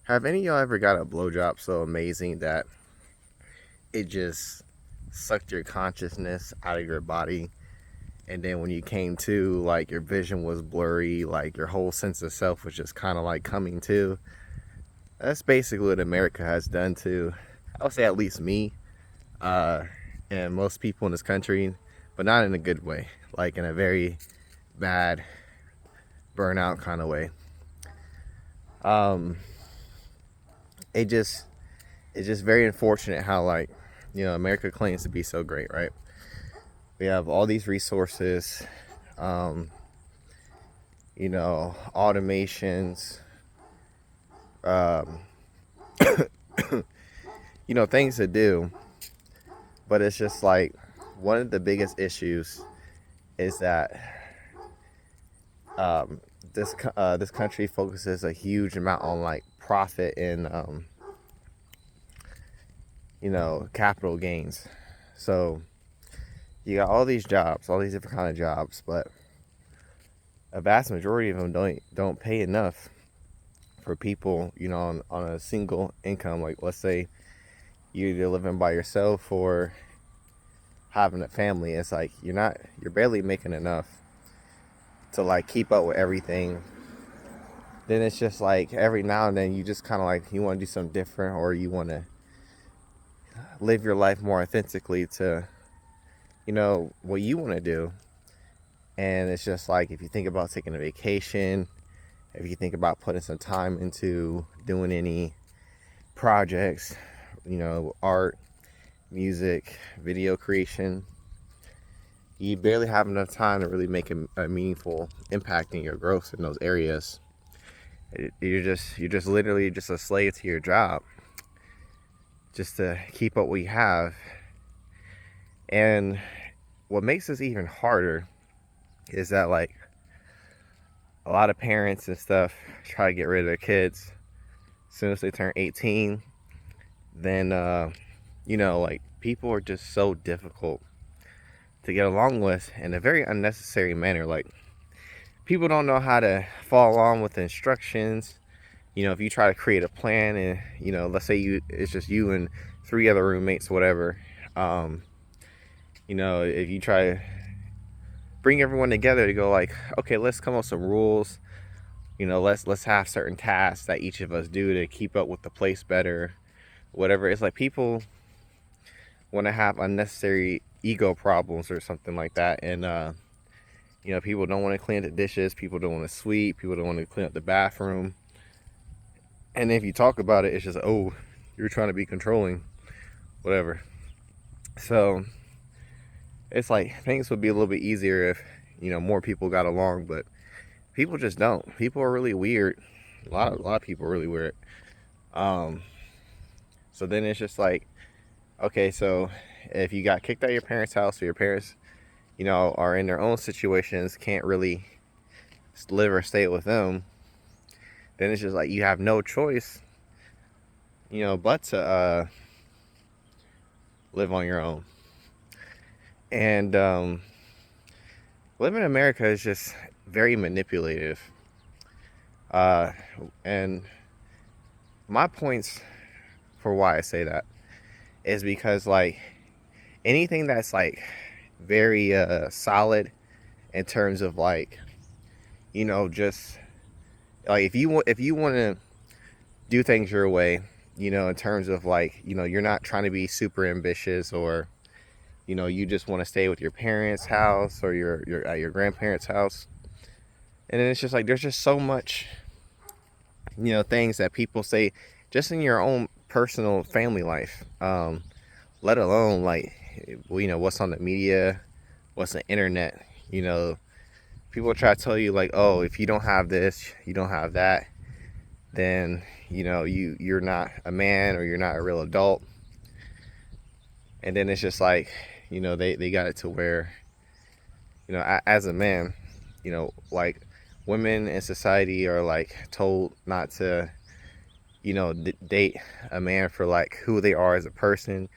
Have any of y'all ever got a blowjob so amazing that it just sucked your consciousness out of your body? And then when you came to, like, your vision was blurry, like your whole sense of self was just kind of like coming to. That's basically what America has done to, I would say, at least me, uh, and most people in this country, but not in a good way, like in a very bad burnout kind of way. Um, it just it's just very unfortunate how, like, America claims to be so great, right? We have all these resources, um, automations, um, things to do. But it's just like one of the biggest issues is that um, this country focuses a huge amount on like profit and capital gains. So you got all these jobs, all these different kind of jobs, but a vast majority of them don't pay enough for people, on a single income. Like, let's say you're either living by yourself or having a family. It's like you're barely making enough to like keep up with everything. Then it's just like every now and then you just kind of like you want to do something different, or you want to live your life more authentically to what you want to do. And it's just like, if you think about taking a vacation, if you think about putting some time into doing any projects, art, music, video creation, you barely have enough time to really make a meaningful impact in your growth in those areas. You're just literally just a slave to your job, just to keep up what you have. And what makes this even harder is that, like, a lot of parents and stuff try to get rid of their kids as soon as they turn 18. Then like, people are just so difficult to get along with in a very unnecessary manner. Like, people don't know how to follow along with the instructions. If you try to create a plan and, let's say it's just you and three other roommates, whatever. If you try to bring everyone together to go like, okay, let's come up with some rules. Let's have certain tasks that each of us do to keep up with the place better, whatever. It's like people want to have unnecessary ego problems or something like that. And people don't want to clean the dishes, people don't want to sweep, people don't want to clean up the bathroom. And if you talk about it, it's just, oh, you're trying to be controlling, whatever. So it's like things would be a little bit easier if more people got along, but people just don't. People are really weird. A lot of people are really weird. So then it's just like, okay, so if you got kicked out of your parents' house, or your parents, are in their own situations, can't really live or stay with them, then it's just like you have no choice, but to live on your own. And living in America is just very manipulative. And my points for why I say that is because, like, anything that's like very solid in terms of, like, just like, if you want to do things your way, in terms of, like, you're not trying to be super ambitious, or you just want to stay with your parents' house, or your at your grandparents' house. And then it's just like there's just so much things that people say just in your own personal family life, let alone, like, what's on the media, what's the internet. People try to tell you, like, oh, if you don't have this, you don't have that, then you're not a man, or you're not a real adult. And then it's just like, they got it to where, as a man, like, women in society are like told not to date a man for like who they are as a person,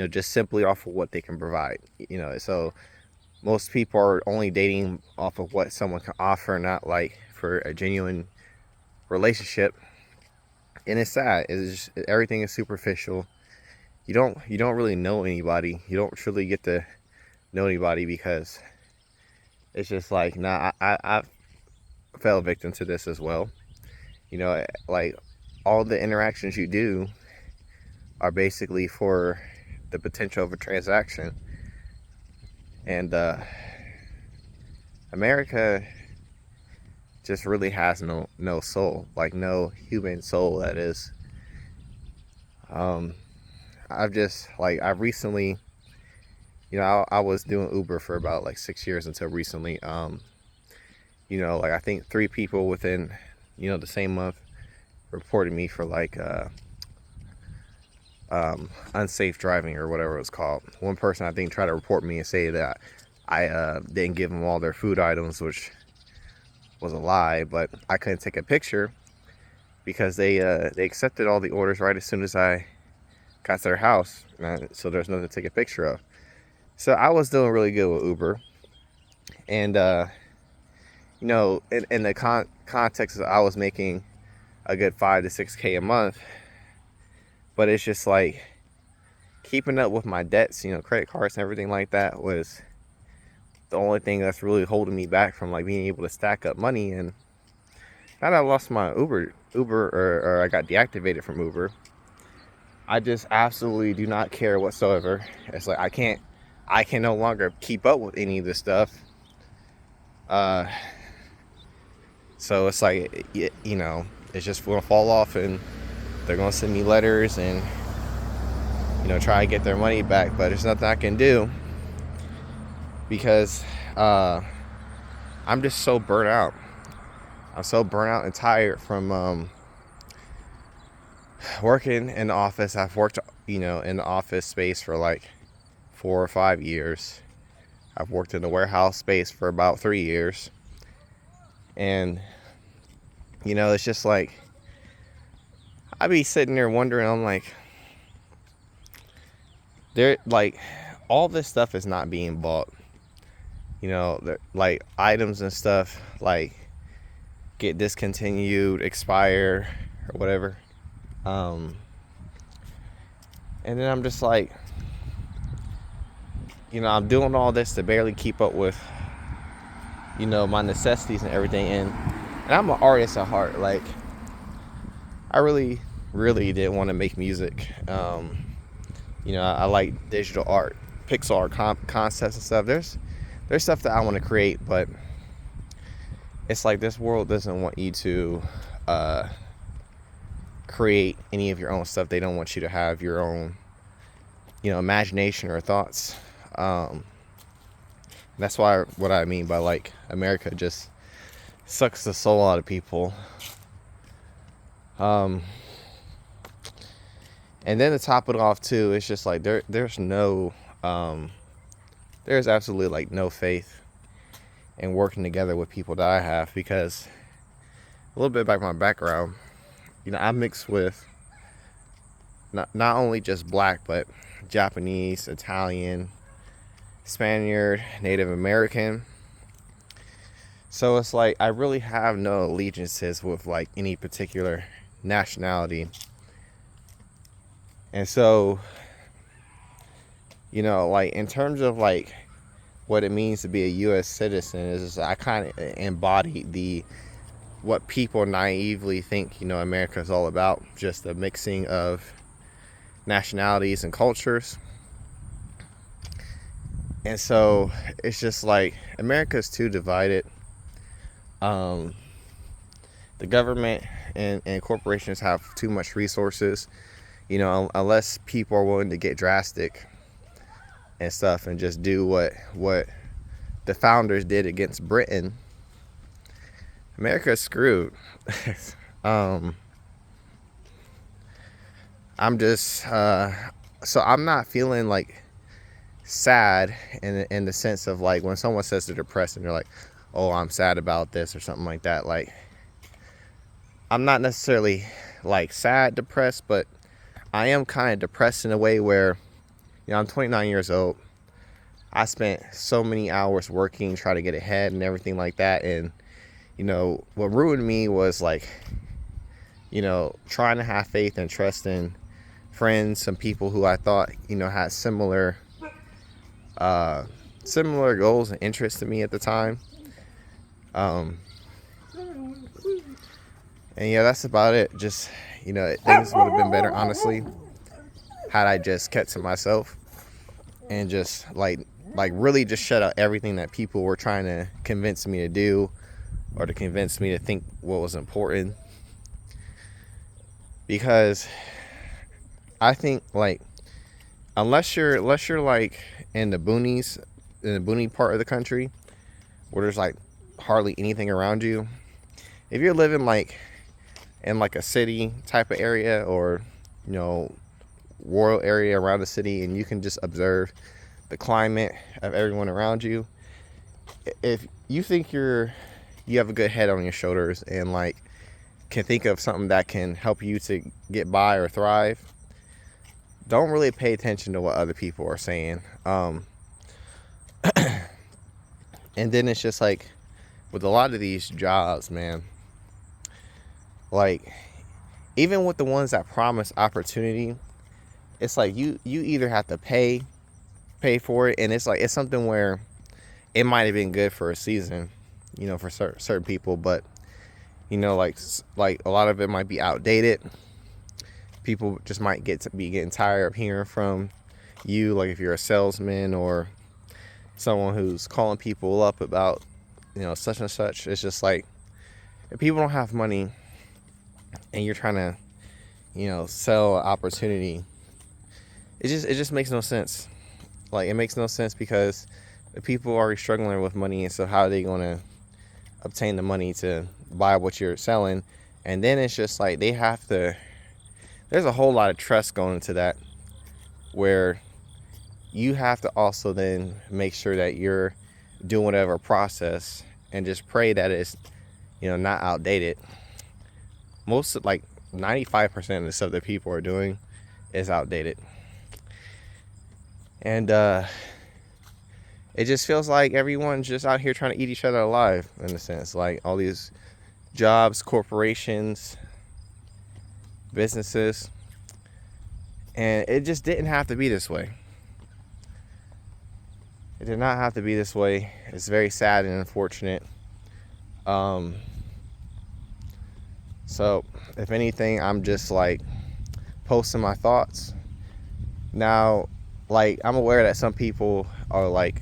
just simply off of what they can provide. So most people are only dating off of what someone can offer, not like for a genuine relationship. And it's sad. It's just, everything is superficial. You don't really know anybody. You don't truly get to know anybody because it's just like, nah, I fell victim to this as well. Like all the interactions you do are basically for the potential of a transaction. And America just really has no soul, like no human soul, that is. I've recently, I was doing Uber for about like 6 years until recently. Like I think 3 people within, the same month reported me for like unsafe driving or whatever it was called. One person I think tried to report me and say that I didn't give them all their food items, which was a lie, but I couldn't take a picture because they accepted all the orders right as soon as I got to their house, so there's nothing to take a picture of. So I was doing really good with Uber, and in the context of I was making a good 5 to 6K a month, but it's just like keeping up with my debts, credit cards and everything like that was the only thing that's really holding me back from like being able to stack up money. And now that I lost my Uber or I got deactivated from Uber, I just absolutely do not care whatsoever. It's like I can no longer keep up with any of this stuff. So it's like, it's just gonna fall off, and they're gonna send me letters and try to get their money back, but there's nothing I can do because I'm just so burnt out. I'm so burnt out and tired from working in the office. I've worked, in the office space for like 4 or 5 years. I've worked in the warehouse space for about 3 years. And, it's just like, I be sitting there wondering, I'm like, all this stuff is not being bought. Like items and stuff like get discontinued, expire, or whatever. And then I'm just like, I'm doing all this to barely keep up with, my necessities and everything. And I'm an artist at heart. Like, I really, really didn't want to make music. I like digital art, pixel art concepts and stuff. There's stuff that I want to create, but it's like this world doesn't want you to create any of your own stuff. They don't want you to have your own, imagination or thoughts. That's what I mean by like America just sucks the soul out of people. And then to top it off too, it's just like there's absolutely like no faith in working together with people that I have, because a little bit about my background, I mix with not only just black, but Japanese, Italian, Spaniard, Native American. So it's like I really have no allegiances with like any particular nationality. And so, like in terms of like what it means to be a U.S. citizen, is I kind of embody what people naively think, America is all about, just a mixing of nationalities and cultures. And so it's just like America's too divided. The government and corporations have too much resources, unless people are willing to get drastic and stuff and just do what the founders did against Britain. America's screwed. I'm just so I'm not feeling like sad in the sense of like when someone says they're depressed and they're like, oh, I'm sad about this or something like that. Like, I'm not necessarily like sad depressed, but I am kind of depressed in a way where, I'm 29 years old. I spent so many hours working, trying to get ahead and everything like that. And, what ruined me was like trying to have faith and trust in friends, some people who I thought, had uh, similar goals and interests to me at the time. Um, and yeah, that's about it. Just, things would have been better, honestly, had I just kept to myself and just like really just shut out everything that people were trying to convince me to do or to convince me to think what was important. Because I think like unless you're like in the boonies, in the boony part of the country where there's like hardly anything around you, if you're living like in like a city type of area or rural area around the city and you can just observe the climate of everyone around you, if you think you have a good head on your shoulders and like can think of something that can help you to get by or thrive, don't really pay attention to what other people are saying. And then it's just like with a lot of these jobs, man, like even with the ones that promise opportunity, it's like you either have to pay for it, and it's like it's something where it might have been good for a season, for certain people, but like a lot of it might be outdated. People just might be getting tired of hearing from you, like if you're a salesman or someone who's calling people up about such and such. It's just like if people don't have money and you're trying to sell an opportunity, it just makes no sense. Like it makes no sense because the people are already struggling with money, and so how are they going to obtain the money to buy what you're selling? And then it's just like they have to, there's a whole lot of trust going into that, where you have to also then make sure that you're doing whatever process and just pray that it's not outdated. Most, like 95% of the stuff that people are doing is outdated. And it just feels like everyone's just out here trying to eat each other alive, in a sense. Like all these jobs, corporations, businesses. And it just didn't have to be this way. It did not have to be this way. It's very sad and unfortunate. So if anything, I'm just like posting my thoughts. Now, like I'm aware that some people are like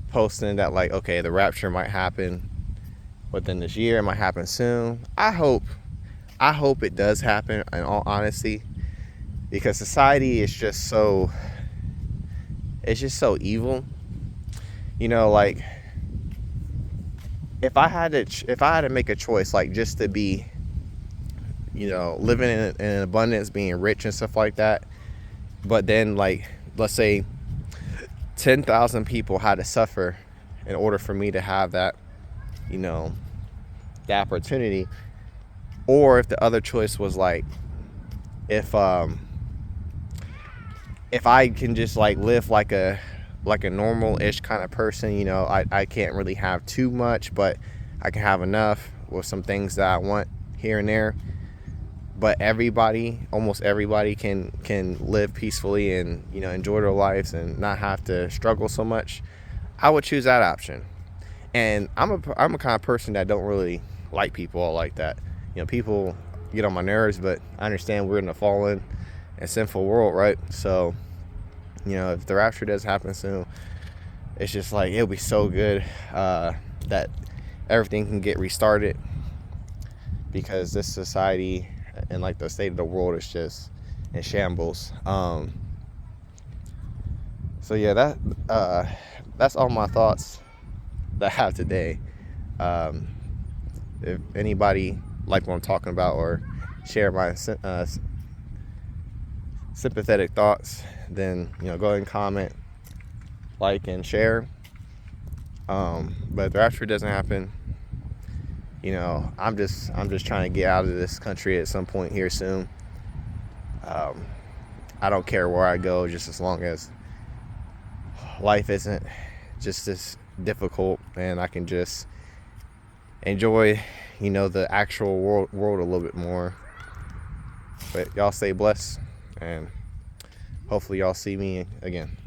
posting that like, okay, the rapture might happen within this year, it might happen soon. I hope it does happen, in all honesty, because society is just so, it's just so evil. Like if I had to make a choice, like just to be living in abundance, being rich and stuff like that, but then like let's say 10,000 people had to suffer in order for me to have that the opportunity. Or if the other choice was like if I can just like live like a normal-ish kind of person, I can't really have too much, but I can have enough with some things that I want here and there. But almost everybody can live peacefully and enjoy their lives and not have to struggle so much. I would choose that option. And I'm a kind of person that don't really like people all like that. People get on my nerves, but I understand we're in a fallen and sinful world, right? So if the rapture does happen soon, it's just like it'll be so good that everything can get restarted, because this society and like the state of the world is just in shambles. So yeah, that's all my thoughts that I have today. If anybody like what I'm talking about or share my sympathetic thoughts, then go ahead and comment, like, and share. But if the rapture doesn't happen, I'm just trying to get out of this country at some point here soon. I don't care where I go, just as long as life isn't just as difficult and I can just enjoy the actual world a little bit more. But y'all stay blessed, and hopefully y'all see me again.